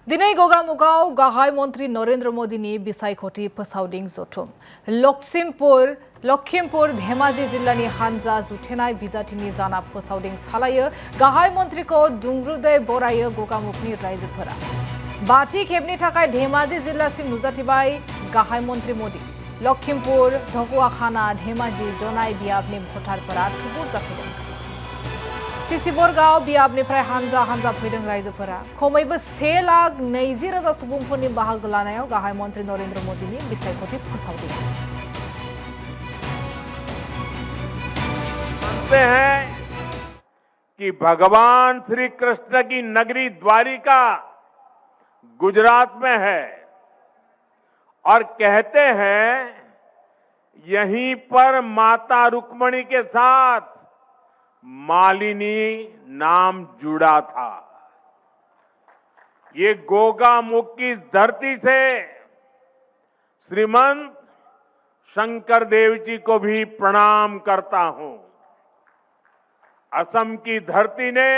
दिनै गगामुगाव गाहाय मन्त्री नरेन्द्र मोदीनि बिसायख'थि फोसावदिं जथुम लखिमपुर धेमाजि जिल्लानि हानजा जुथेनाय बिजाथिनि जाना फोसावदिं सालायो गाहाय मन्त्रीखौ दुंब्रुदै बरायो गगामुगनि रायजोफोरा बाथि खेबनि थाखाय धेमाजि जिल्लासिम नुजाथिबाय गाहाय मन्त्री मोदी लखिमपुर ढकुवाखाना धेमाजि जनाय बियाबनि भटारफोरा थुबुर जाफैदों सिसिबरगाव बियाबनिफ्राय हानजा हानजा फैदों रायजोफोरा खमैबो 1,20,000 सुबुंफोरनि बाहागो लानायाव गाहाय मन्त्री नरेन्द्र मोदीनि बिसायख'थि फोसावदिं मानते हैं कि भगवान श्री कृष्ण की नगरी द्वारिका गुजरात में है और कहते हैं यहीं पर माता रुक्मणी के साथ मालिनी नाम जुड़ा था। ये गोगामुख की इस धरती से श्रीमंत शंकर देव जी को भी प्रणाम करता हूं। असम की धरती ने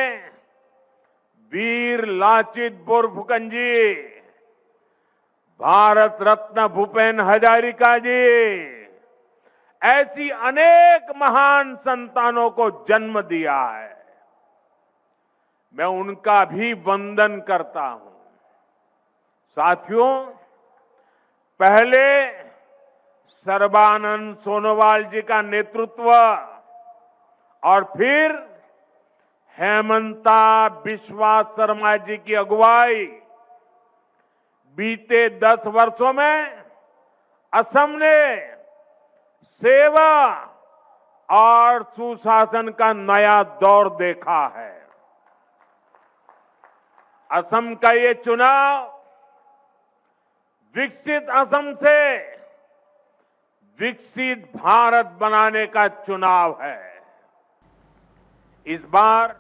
वीर लाचित बोरफुकन जी, भारत रत्न भूपेन हजारिका जी ऐसी अनेक महान संतानों को जन्म दिया है। मैं उनका भी वंदन करता हूं। साथियों, पहले सर्बानंद सोनोवाल जी का नेतृत्व और फिर हेमंता बिस्वा शर्मा जी की अगुवाई बीते 10 वर्षों में असम ने सेवा और सुशासन का नया दौर देखा है। असम का ये चुनाव विकसित असम से विकसित भारत बनाने का चुनाव है। इस बार